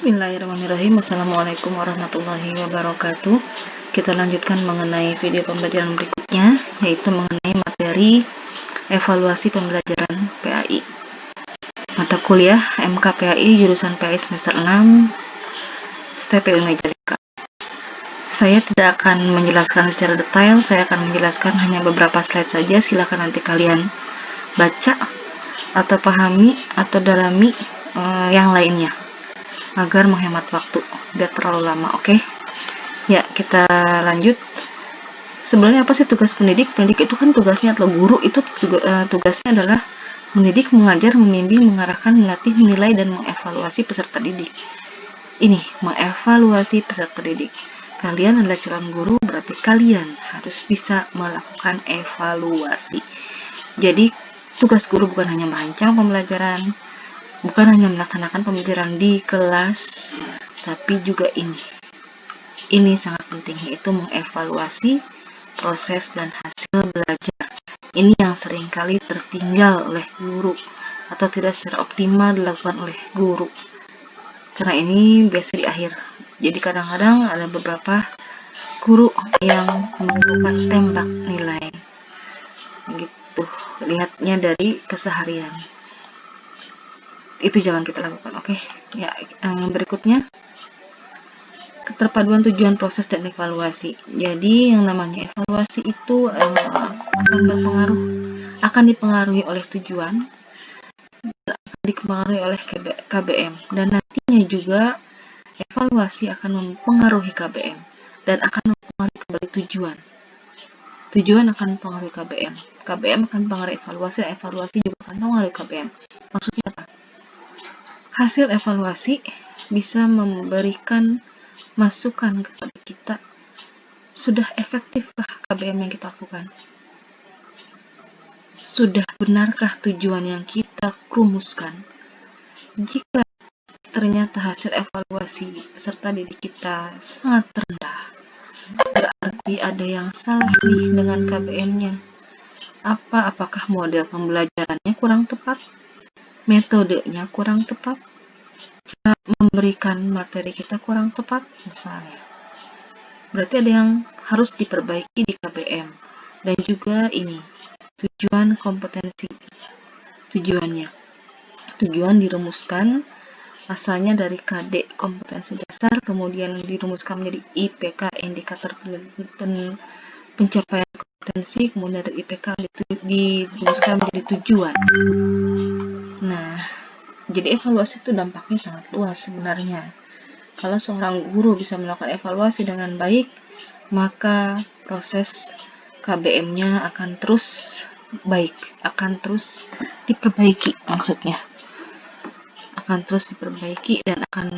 Bismillahirrahmanirrahim. Assalamualaikum warahmatullahi wabarakatuh. Kita lanjutkan mengenai video pembelajaran berikutnya, yaitu mengenai materi evaluasi pembelajaran PAI. Mata kuliah MK PAI jurusan PAI semester 6, STPU Majalengka. Saya tidak akan menjelaskan secara detail, saya akan menjelaskan hanya beberapa slide saja. Silakan nanti kalian baca atau pahami atau dalami yang lainnya, agar menghemat waktu, tidak terlalu lama. Oke? Ya, kita lanjut. Sebenarnya apa sih tugas pendidik? Pendidik itu kan tugasnya, atau guru itu tugasnya adalah mendidik, mengajar, membimbing, mengarahkan, melatih, menilai, dan mengevaluasi peserta didik. Ini, mengevaluasi peserta didik. Kalian adalah calon guru, berarti kalian harus bisa melakukan evaluasi. Jadi, tugas guru bukan hanya merancang pembelajaran, bukan hanya melaksanakan pembelajaran di kelas, tapi juga ini sangat penting, yaitu mengevaluasi proses dan hasil belajar. Ini yang seringkali tertinggal oleh guru atau tidak secara optimal dilakukan oleh guru, karena ini biasa di akhir. Jadi kadang-kadang ada beberapa guru yang melakukan tembak nilai gitu, lihatnya dari keseharian. Itu jangan kita lakukan. Oke? Ya, berikutnya keterpaduan tujuan, proses, dan evaluasi. Jadi yang namanya evaluasi itu akan dipengaruhi oleh tujuan, akan dipengaruhi oleh KBM, dan nantinya juga evaluasi akan mempengaruhi KBM dan akan mempengaruhi kembali tujuan. Tujuan akan mempengaruhi KBM, KBM akan mempengaruhi evaluasi, dan evaluasi juga akan mempengaruhi KBM. Maksudnya apa? Hasil evaluasi bisa memberikan masukan kepada kita, sudah efektifkah KBM yang kita lakukan? Sudah benarkah tujuan yang kita rumuskan? Jika ternyata hasil evaluasi peserta didik kita sangat rendah, berarti ada yang salah nih dengan KBM-nya. Apakah model pembelajarannya kurang tepat? Metodenya kurang tepat? Cara memberikan materi kita kurang tepat misalnya. Berarti ada yang harus diperbaiki di KBM. Dan juga ini, tujuan kompetensi. Tujuan dirumuskan asalnya dari KD, kompetensi dasar, kemudian dirumuskan menjadi IPK, indikator pencapaian kompetensi, kemudian dari IPK dirumuskan menjadi tujuan. Nah, jadi evaluasi itu dampaknya sangat luas sebenarnya. Kalau seorang guru bisa melakukan evaluasi dengan baik, maka proses KBM-nya akan terus baik, akan terus diperbaiki, maksudnya akan terus diperbaiki, dan akan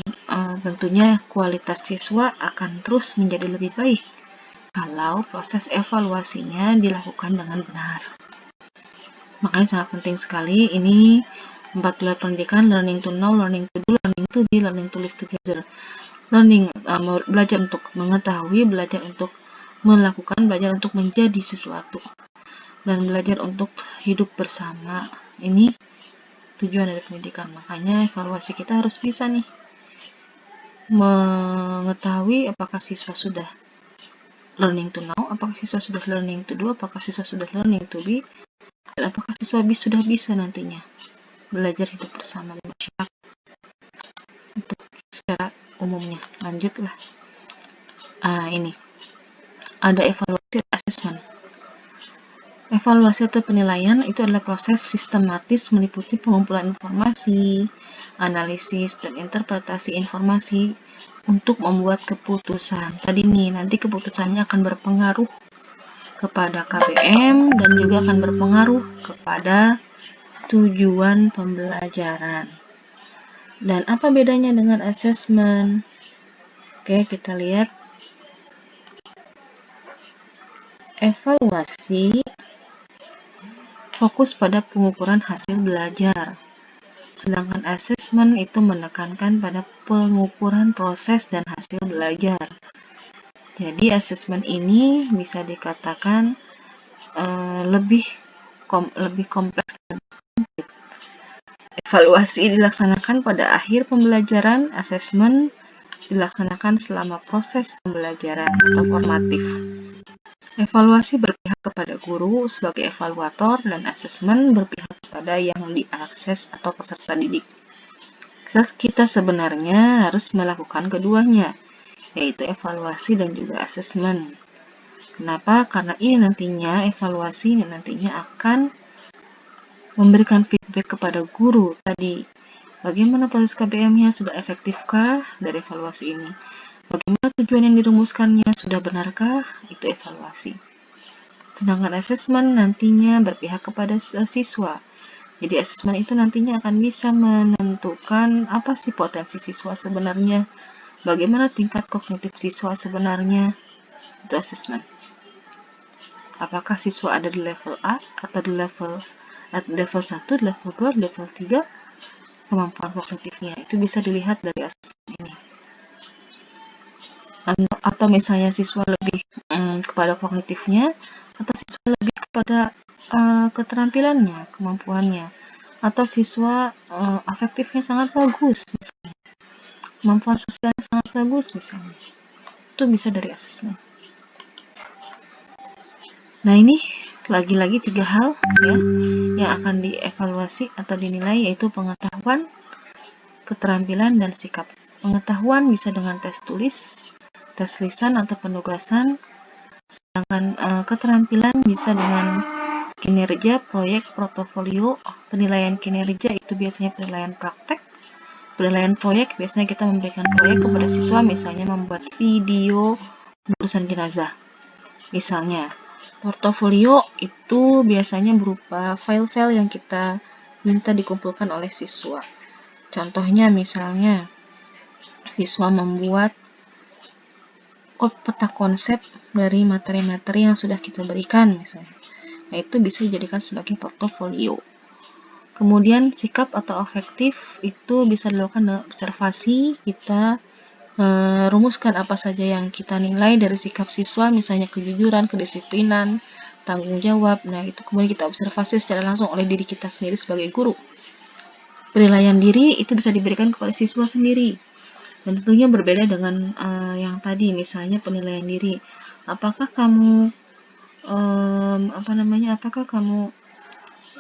tentunya kualitas siswa akan terus menjadi lebih baik kalau proses evaluasinya dilakukan dengan benar. Makanya sangat penting sekali ini 4 pilar pendidikan: learning to know, learning to do, learning to be, learning to live together. Learning, belajar untuk mengetahui, belajar untuk melakukan, belajar untuk menjadi sesuatu, dan belajar untuk hidup bersama. Ini tujuan dari pendidikan. Makanya evaluasi kita harus bisa nih mengetahui apakah siswa sudah learning to know, apakah siswa sudah learning to do, apakah siswa sudah learning to be, dan apakah siswa sudah bisa nantinya belajar hidup bersama di masyarakat. Untuk secara umumnya, lanjutlah. Ini ada evaluasi assessment. Evaluasi atau penilaian itu adalah proses sistematis meliputi pengumpulan informasi, analisis, dan interpretasi informasi untuk membuat keputusan. Tadi nih, nanti keputusannya akan berpengaruh kepada KBM dan juga akan berpengaruh kepada tujuan pembelajaran. Dan apa bedanya dengan assessment? Oke, kita lihat. Evaluasi fokus pada pengukuran hasil belajar, sedangkan asesmen itu menekankan pada pengukuran proses dan hasil belajar. Jadi asesmen ini bisa dikatakan lebih kompleks dan komplit. Evaluasi dilaksanakan pada akhir pembelajaran, asesmen dilaksanakan selama proses pembelajaran atau formatif. Evaluasi berpihak kepada guru sebagai evaluator dan asesmen berpihak kepada yang diakses atau peserta didik. Kita sebenarnya harus melakukan keduanya, yaitu evaluasi dan juga asesmen. Kenapa? Karena ini nantinya evaluasi ini nantinya akan memberikan feedback kepada guru tadi. Bagaimana proses KBM-nya, sudah efektifkah dari evaluasi ini? Bagaimana tujuan yang dirumuskannya, sudah benarkah? Itu evaluasi. Sedangkan asesmen nantinya berpihak kepada siswa. Jadi asesmen itu nantinya akan bisa menentukan apa sih potensi siswa sebenarnya, bagaimana tingkat kognitif siswa sebenarnya. Itu asesmen. Apakah siswa ada di level A atau di level 1, level 2, level 3, kemampuan kognitifnya. Itu bisa dilihat dari asesmen ini. Atau misalnya siswa lebih kepada kognitifnya, atau siswa lebih kepada keterampilannya, kemampuannya, atau siswa afektifnya sangat bagus misalnya, kemampuan sosialnya sangat bagus misalnya. Itu bisa dari asesmen. Nah, ini lagi-lagi 3 hal ya yang akan dievaluasi atau dinilai, yaitu pengetahuan, keterampilan, dan sikap. Pengetahuan bisa dengan tes tulis, tes lisan atau penugasan, sedangkan keterampilan bisa dengan kinerja, proyek, portofolio. Penilaian kinerja itu biasanya penilaian praktek. Penilaian proyek biasanya kita memberikan proyek kepada siswa, misalnya membuat video urusan jenazah misalnya. Portofolio itu biasanya berupa file-file yang kita minta dikumpulkan oleh siswa. Contohnya misalnya siswa membuat peta konsep dari materi-materi yang sudah kita berikan misalnya. Nah, itu bisa dijadikan sebagai portofolio. Kemudian sikap atau afektif itu bisa dilakukan dengan observasi. Kita rumuskan apa saja yang kita nilai dari sikap siswa, misalnya kejujuran, kedisiplinan, tanggung jawab. Nah, itu kemudian kita observasi secara langsung oleh diri kita sendiri sebagai guru. Penilaian diri itu bisa diberikan kepada siswa sendiri, dan tentunya berbeda dengan yang tadi, misalnya penilaian diri. Apakah kamu apakah kamu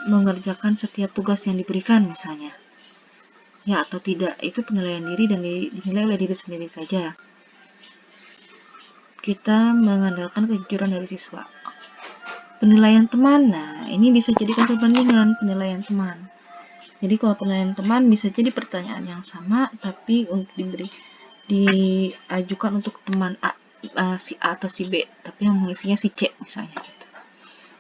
mengerjakan setiap tugas yang diberikan misalnya? Ya atau tidak, itu penilaian diri dan dinilai oleh diri sendiri saja. Kita mengandalkan kejujuran dari siswa. Penilaian teman, nah ini bisa jadikan perbandingan penilaian teman. Jadi kalau penilaian teman bisa jadi pertanyaan yang sama, tapi untuk diajukan untuk teman A, si A atau si B, tapi yang mengisinya si C misalnya.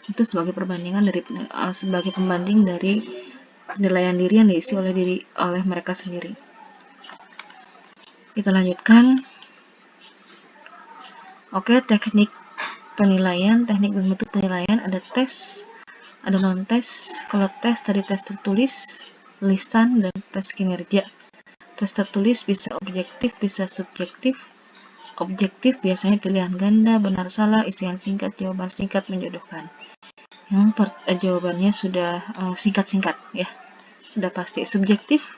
Itu sebagai perbandingan dari sebagai pembanding dari penilaian diri yang diisi oleh mereka sendiri. Kita lanjutkan. Oke, teknik penilaian, teknik membentuk penilaian, ada tes, ada non-tes. Kalau tes tadi tes tertulis, lisan, dan tes kinerja. Tes tertulis bisa objektif, bisa subjektif. Objektif biasanya pilihan ganda, benar salah, isian singkat, jawaban singkat, menjodohkan. Yang jawabannya sudah singkat-singkat ya, sudah pasti. Subjektif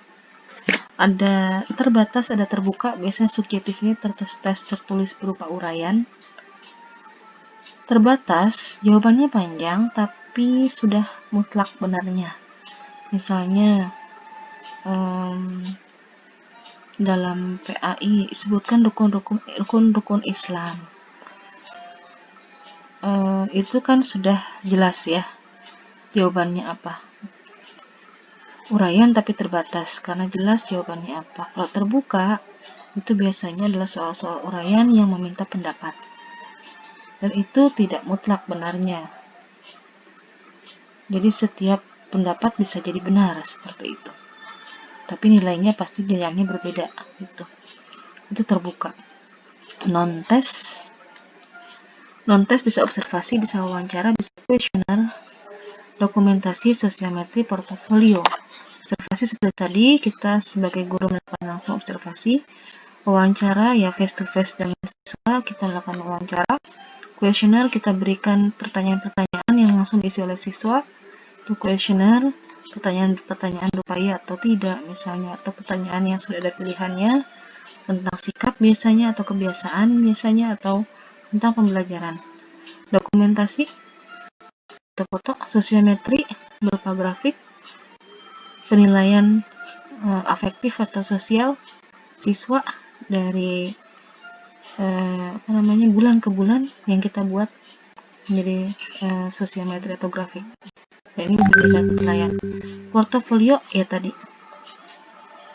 ada terbatas, ada terbuka. Biasanya subjektif ini tes tertulis berupa uraian. Terbatas jawabannya panjang tapi sudah mutlak benarnya. Misalnya dalam PAI sebutkan rukun Islam. Itu kan sudah jelas ya jawabannya apa. Uraian tapi terbatas karena jelas jawabannya apa. Kalau terbuka itu biasanya adalah soal-soal uraian yang meminta pendapat, dan itu tidak mutlak benarnya. Jadi setiap pendapat bisa jadi benar seperti itu, tapi nilainya pasti nilainya berbeda gitu. Itu terbuka. Non-tes bisa observasi, bisa wawancara, bisa kuesioner, dokumentasi, sosiometri, portofolio. Observasi seperti tadi, kita sebagai guru melakukan langsung observasi. Wawancara ya face to face dengan siswa, kita lakukan wawancara. Kuesioner kita berikan pertanyaan-pertanyaan yang langsung diisi oleh siswa. Itu kuesioner. pertanyaan-pertanyaan berupa ya atau tidak misalnya, atau pertanyaan yang sudah ada pilihannya tentang sikap biasanya atau kebiasaan biasanya, atau tentang pembelajaran. Dokumentasi atau foto, sosiometri berupa grafik, penilaian afektif atau sosial siswa dari bulan ke bulan yang kita buat menjadi sosiometri atau grafik. Dan ini bisa dilihat penilaian. Portofolio ya tadi,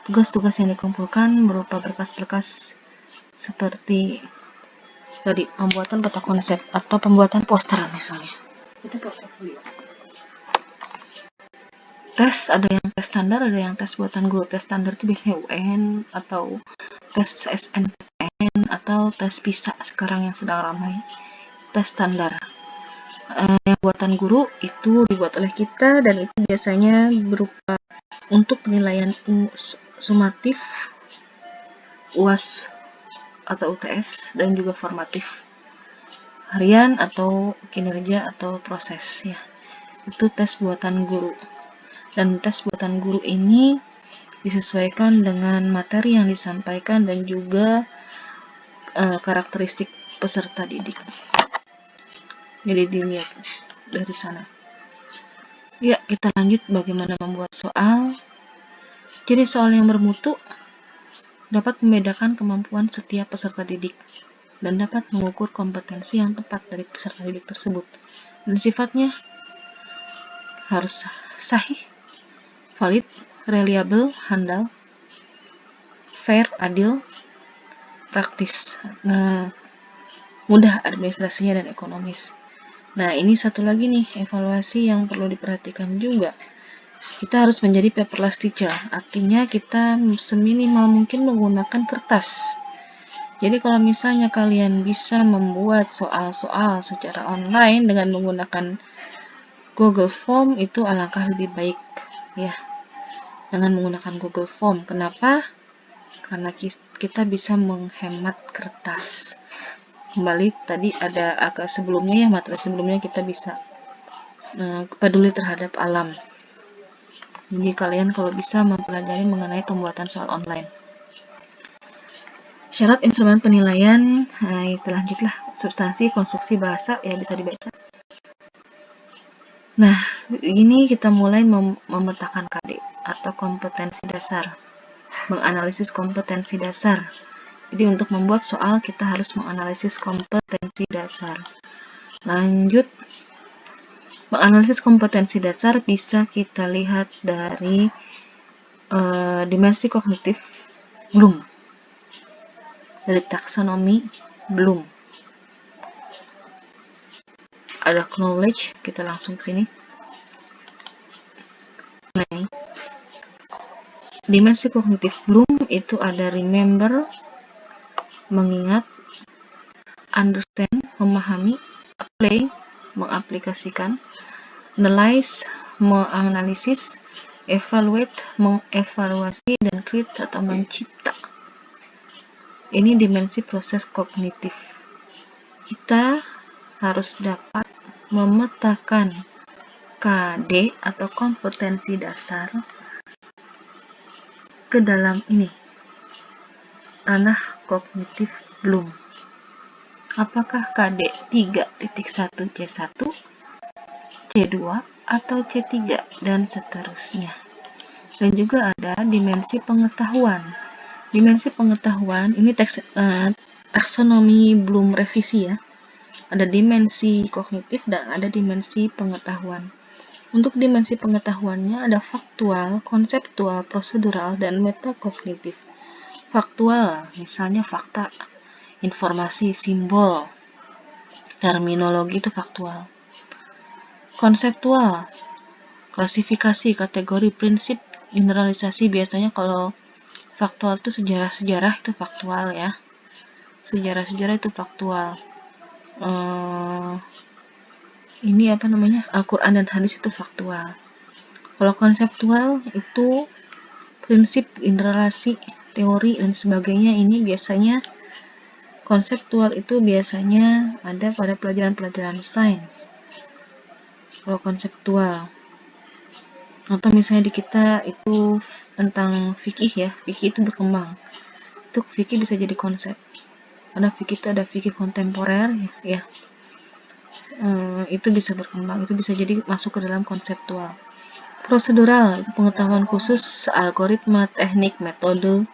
tugas-tugas yang dikumpulkan berupa berkas-berkas seperti tadi pembuatan peta konsep atau pembuatan poster misalnya. Itu portofolio. Tes, ada yang tes standar, ada yang tes buatan guru. Tes standar itu biasanya UN atau tes SNPTN atau tes PISA sekarang yang sedang ramai. Tes standar. Yang buatan guru itu dibuat oleh kita dan itu biasanya berupa untuk penilaian sumatif, UAS atau UTS, dan juga formatif, harian atau kinerja atau proses ya. Itu tes buatan guru. Dan tes buatan guru ini disesuaikan dengan materi yang disampaikan dan juga karakteristik peserta didik. Jadi dilihat dari sana. Ya, kita lanjut bagaimana membuat soal. Jadi soal yang bermutu dapat membedakan kemampuan setiap peserta didik dan dapat mengukur kompetensi yang tepat dari peserta didik tersebut. Dan sifatnya harus sahih, valid, reliable, handal, fair, adil, praktis, mudah administrasinya dan ekonomis. Nah, ini satu lagi nih evaluasi yang perlu diperhatikan juga. Kita harus menjadi paperless teacher, artinya kita seminimal mungkin menggunakan kertas. Jadi kalau misalnya kalian bisa membuat soal-soal secara online dengan menggunakan Google Form, itu alangkah lebih baik ya, dengan menggunakan Google Form. Kenapa? Karena kita bisa menghemat kertas. Kembali tadi ada agak sebelumnya ya, materi sebelumnya kita bisa peduli terhadap alam. Jadi kalian kalau bisa mempelajari mengenai pembuatan soal online. Syarat instrumen penilaian, selanjutnya substansi, konstruksi bahasa ya bisa dibaca. Nah, ini kita mulai memetakan KD atau kompetensi dasar, menganalisis kompetensi dasar. Jadi untuk membuat soal kita harus menganalisis kompetensi dasar. Lanjut, menganalisis kompetensi dasar bisa kita lihat dari dimensi kognitif Bloom, dari taksonomi Bloom. Ada knowledge, kita langsung ke sini. Nah, ini. Dimensi kognitif Bloom itu ada remember, mengingat, understand, memahami, apply, mengaplikasikan, analyze, menganalisis, evaluate, mengevaluasi, dan create atau mencipta. Ini dimensi proses kognitif. Kita harus dapat memetakan KD atau kompetensi dasar ke dalam ini, ranah kognitif Bloom. Apakah KD 3.1 C1, C2, atau C3, dan seterusnya. Dan juga ada dimensi pengetahuan. Dimensi pengetahuan, ini taksonomi Bloom revisi ya. Ada dimensi kognitif dan ada dimensi pengetahuan. Untuk dimensi pengetahuannya ada faktual, konseptual, prosedural, dan metakognitif. Faktual, misalnya fakta, informasi, simbol, terminologi itu faktual. Konseptual, klasifikasi, kategori, prinsip, generalisasi. Biasanya kalau faktual itu sejarah-sejarah itu faktual ya. Sejarah-sejarah itu faktual. Ini Al-Quran dan hadis itu faktual. Kalau konseptual itu prinsip, generasi, teori, dan sebagainya. Ini biasanya konseptual itu biasanya ada pada pelajaran-pelajaran sains. Kalau konseptual. Atau misalnya di kita itu tentang fikih ya, fikih itu berkembang. Itu fikih bisa jadi konsep. Ada fikih itu ada fikih kontemporer ya. Itu bisa berkembang, itu bisa jadi masuk ke dalam konseptual. Prosedural itu pengetahuan khusus, algoritma, teknik, metode,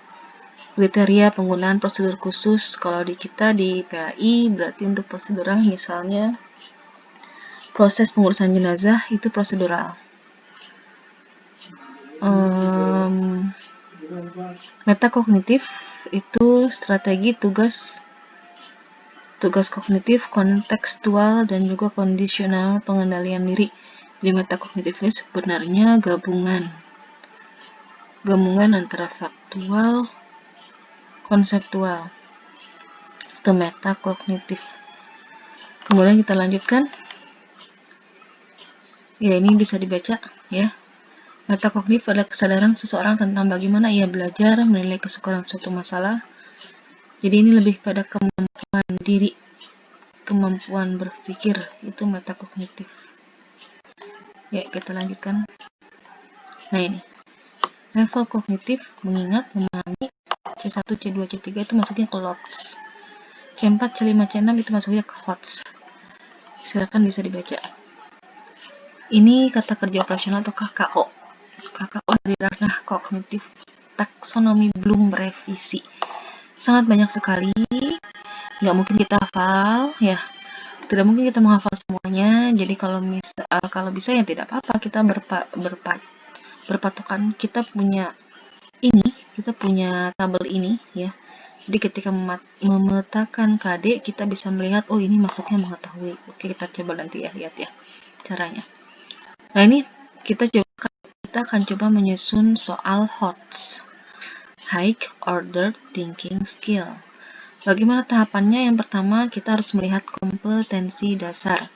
kriteria penggunaan prosedur khusus. Kalau di kita di PAI berarti untuk prosedural misalnya proses pengurusan jenazah itu prosedural. Metakognitif itu strategi tugas kognitif, kontekstual, dan juga kondisional pengendalian diri. Di metakognitif ini sebenarnya gabungan antara faktual, konseptual, atau metakognitif. Kemudian kita lanjutkan. Ya, ini bisa dibaca ya. Metakognitif adalah kesadaran seseorang tentang bagaimana ia belajar menilai kesukaran suatu masalah. Jadi ini lebih pada kemampuan diri, kemampuan berpikir, itu metakognitif. Ya, kita lanjutkan. Nah, ini level kognitif, mengingat, memahami. C1, C2, C3 itu masuknya ke LOTS. C4, C5, C6 itu masuknya ke HOTS. Silakan bisa dibaca. Ini kata kerja operasional atau KKO. KKO dari ranah kognitif taksonomi Bloom revisi. Sangat banyak sekali, nggak mungkin kita hafal ya. Tidak mungkin kita menghafal semuanya. Jadi kalau bisa ya tidak apa-apa, kita berpatokan, kita punya tabel ini ya. Jadi ketika memetakan KD, kita bisa melihat, oh ini masuknya mengetahui. Oke, kita coba nanti ya, lihat ya caranya. Nah, ini kita akan coba menyusun soal HOTS, High Order Thinking Skill. Bagaimana tahapannya? Yang pertama, kita harus melihat kompetensi dasar.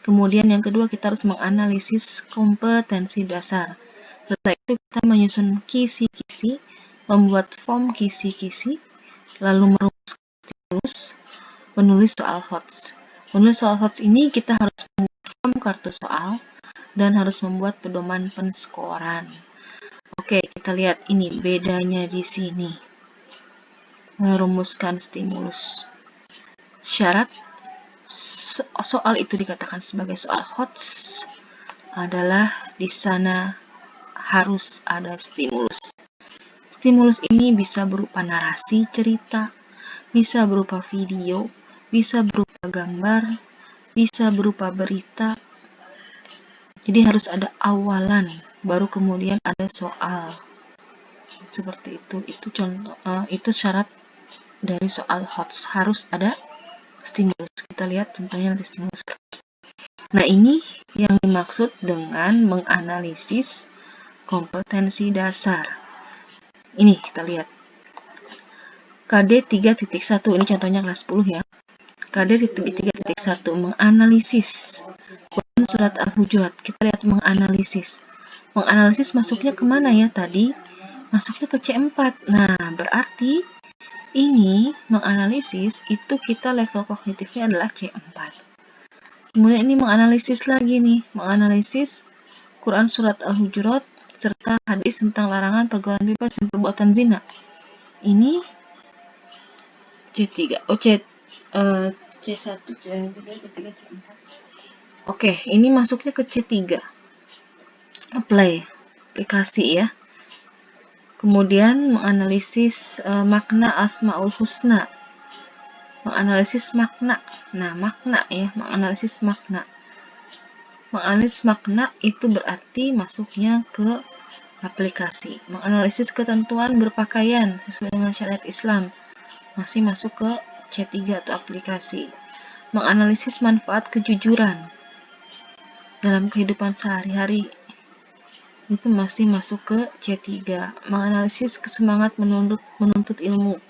Kemudian yang kedua, kita harus menganalisis kompetensi dasar. Setelah itu kita menyusun kisi-kisi, membuat form kisi-kisi, lalu merumuskan stimulus, menulis soal HOTS. Menulis soal HOTS ini kita harus membuat form kartu soal dan harus membuat pedoman penskoran. Oke, kita lihat ini bedanya di sini. Merumuskan stimulus. Syarat soal itu dikatakan sebagai soal HOTS adalah di sana harus ada stimulus. Stimulus ini bisa berupa narasi cerita, bisa berupa video, bisa berupa gambar, bisa berupa berita. Jadi harus ada awalan, baru kemudian ada soal. Seperti itu. Itu contoh, itu syarat dari soal HOTS, harus ada stimulus. Kita lihat contohnya nanti stimulus. Nah, ini yang dimaksud dengan menganalisis kompetensi dasar. Ini kita lihat. KD 3.1, ini contohnya kelas 10 ya. KD 3.1 menganalisis. Quran surat Al-Hujurat, kita lihat menganalisis. Menganalisis masuknya kemana ya tadi? Masuknya ke C4. Nah, berarti ini menganalisis itu kita level kognitifnya adalah C4. Kemudian ini menganalisis lagi nih, menganalisis Quran surat Al-Hujurat serta hadis tentang larangan pergaulan bebas dan perbuatan zina. Ini C3. C1, C3, C4. Oke, ini masuknya ke C3. Aplikasi ya. Kemudian menganalisis makna Asmaul Husna. Menganalisis makna. Nah, makna ya, menganalisis makna. Menganalisis makna itu berarti masuknya ke aplikasi. Menganalisis ketentuan berpakaian sesuai dengan syariat Islam masih masuk ke C3 atau aplikasi. Menganalisis manfaat kejujuran dalam kehidupan sehari-hari itu masih masuk ke C3. Menganalisis kesemangat menuntut ilmu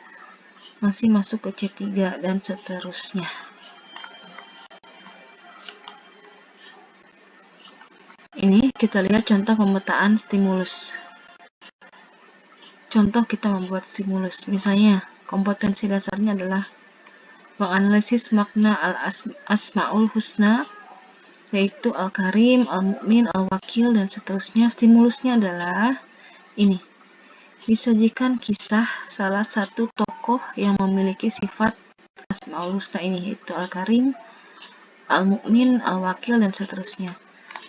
masih masuk ke C3 dan seterusnya. Ini kita lihat contoh pemetaan stimulus. Contoh kita membuat stimulus, misalnya kompetensi dasarnya adalah menganalisis makna al-Asmaul Husna yaitu Al-Karim, Al-Mu'min, Al-Wakil, dan seterusnya. Stimulusnya adalah ini. Disajikan kisah salah satu tokoh yang memiliki sifat Asmaul Husna ini, yaitu Al-Karim, Al-Mu'min, Al-Wakil, dan seterusnya.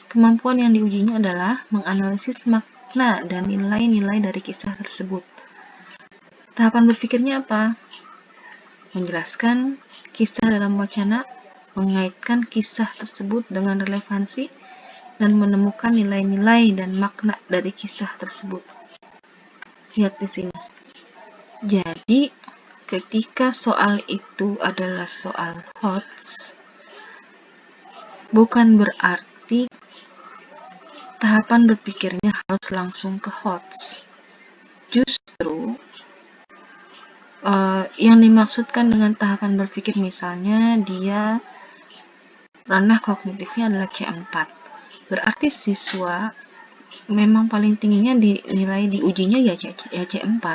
Kemampuan yang diujinya adalah menganalisis makna dan nilai-nilai dari kisah tersebut. Tahapan berpikirnya apa? Menjelaskan kisah dalam wacana, mengaitkan kisah tersebut dengan relevansi, dan menemukan nilai-nilai dan makna dari kisah tersebut. Lihat di sini. Jadi, ketika soal itu adalah soal HOTS, bukan berarti tahapan berpikirnya harus langsung ke HOTS. Justru, yang dimaksudkan dengan tahapan berpikir, misalnya dia ranah kognitifnya adalah C4, berarti siswa memang paling tingginya nilai diujinya ya C4,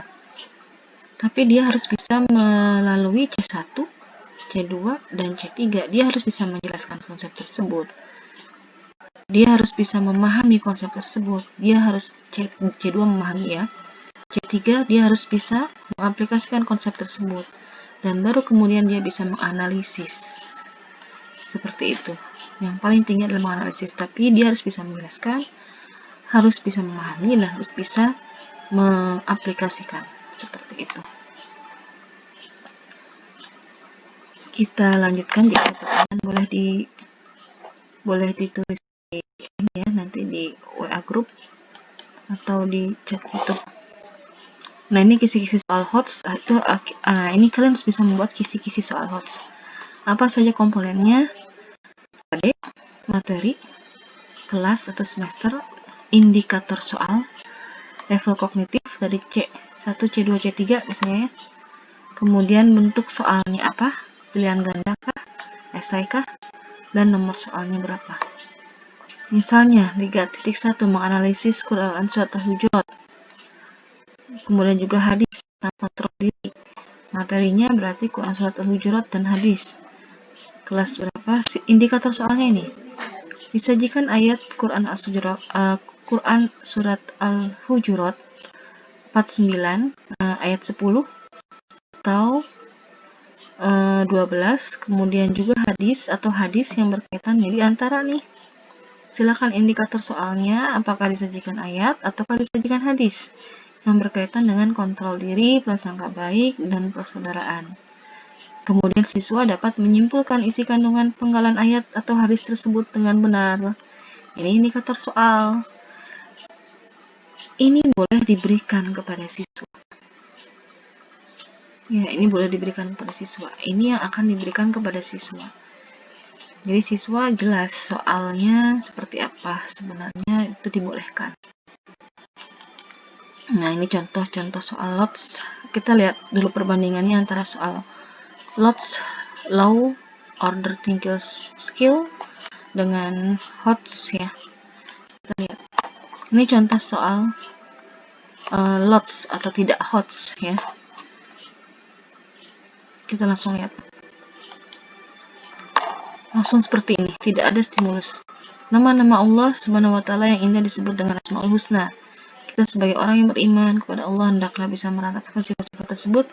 tapi dia harus bisa melalui C1, C2, dan C3. Dia harus bisa menjelaskan konsep tersebut, dia harus bisa memahami konsep tersebut, dia harus C2 memahami ya, C3 dia harus bisa mengaplikasikan konsep tersebut, dan baru kemudian dia bisa menganalisis. Seperti itu. Yang paling tinggi adalah menganalisis, tapi dia harus bisa menjelaskan, harus bisa memahami, dan harus bisa mengaplikasikan. Seperti itu. Kita lanjutkan. Jika pertanyaan boleh ditulis di ini ya, nanti di WA group atau di chat YouTube. Nah, ini kisi-kisi soal HOTS. Ini kalian bisa membuat kisi-kisi soal HOTS. Apa saja komponennya? Adik, materi, kelas atau semester, indikator soal, level kognitif dari C1, C2, C3 misalnya ya. Kemudian bentuk soalnya apa? Pilihan ganda kah? Esai kah? Dan nomor soalnya berapa? Misalnya 3.1 menganalisis Quran Surat Al-Hujurat. Kemudian juga hadis tentang kontrol diri. Materinya berarti Quran Surat Al-Hujurat dan hadis. Kelas berapa? Indikator soalnya ini. Disajikan ayat Quran Surat Al-Hujurat 49 ayat 10 atau 12, kemudian juga hadis atau hadis yang berkaitan. Jadi antara nih, silakan indikator soalnya apakah disajikan ayat ataukah disajikan hadis yang berkaitan dengan kontrol diri, prasangka baik, dan persaudaraan. Kemudian siswa dapat menyimpulkan isi kandungan penggalan ayat atau hadis tersebut dengan benar. Ini indikator soal. Ini boleh diberikan kepada siswa. Ya, ini boleh diberikan kepada siswa. Ini yang akan diberikan kepada siswa. Jadi siswa jelas soalnya seperti apa sebenarnya, itu dibolehkan. Nah, ini contoh-contoh soal LOTS. Kita lihat dulu perbandingannya antara soal LOTS, Low Order Thinking Skill, dengan HOTS ya. Kita lihat. Ini contoh soal LOTS atau tidak HOTS ya. Kita langsung lihat. Langsung seperti ini, tidak ada stimulus. Nama-nama Allah Subhanahu wa Ta'ala yang indah disebut dengan Asmaul Husna. Kita sebagai orang yang beriman kepada Allah hendaklah bisa meratakan sifat-sifat tersebut.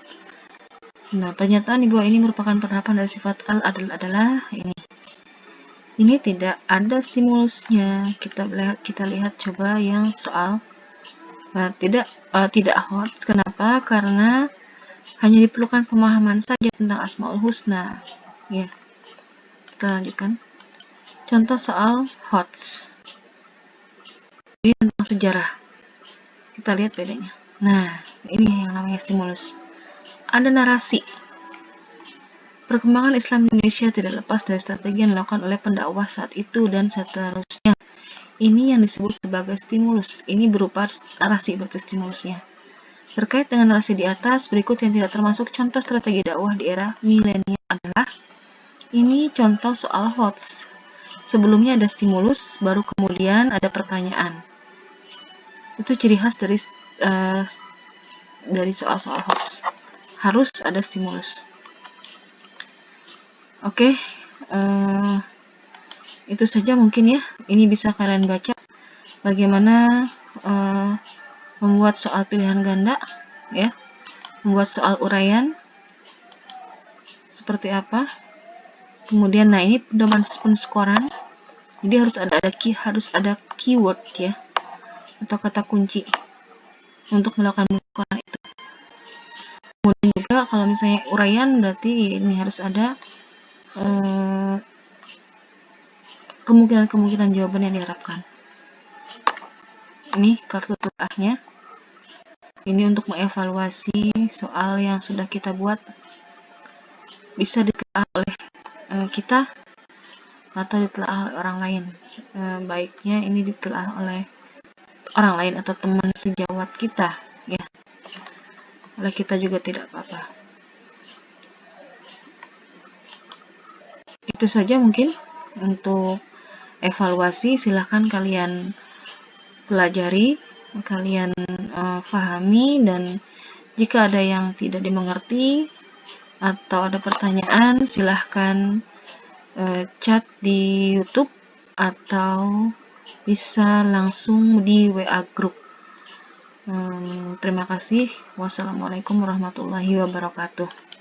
Nah, pernyataan di bawah ini merupakan penerapan dari sifat al-adl adalah ini. Ini tidak ada stimulusnya. Kita lihat coba yang soal tidak HOTS. Kenapa? Karena hanya diperlukan pemahaman saja tentang Asmaul Husna. Ya. Kita lanjutkan. Contoh soal HOTS. Ini tentang sejarah. Kita lihat bedanya. Nah, ini yang namanya stimulus. Ada narasi. Perkembangan Islam di Indonesia tidak lepas dari strategi yang dilakukan oleh pendakwah saat itu dan seterusnya. Ini yang disebut sebagai stimulus. Ini berupa narasi berarti stimulusnya. Terkait dengan narasi di atas, berikut yang tidak termasuk contoh strategi dakwah di era milenial adalah ini contoh soal HOTS. Sebelumnya ada stimulus, baru kemudian ada pertanyaan. Itu ciri khas dari soal-soal HOTS. Harus ada stimulus. Oke, Itu saja mungkin ya, ini bisa kalian baca bagaimana membuat soal pilihan ganda ya, membuat soal uraian seperti apa. Kemudian nah ini pedoman penskoran, jadi harus ada keyword ya, atau kata kunci untuk melakukan penskoran itu. Kemudian juga kalau misalnya uraian, berarti ini harus ada kemungkinan jawaban yang diharapkan. Ini kartu telahnya. Ini untuk mengevaluasi soal yang sudah kita buat, bisa ditelah oleh kita atau ditelah oleh orang lain. Baiknya ini ditelah oleh orang lain atau teman sejawat kita ya. Oleh kita juga tidak apa-apa. Itu saja mungkin untuk evaluasi. Silahkan kalian pelajari, kalian pahami, dan jika ada yang tidak dimengerti atau ada pertanyaan, silahkan chat di YouTube atau bisa langsung di WA group. Terima kasih. Wassalamualaikum warahmatullahi wabarakatuh.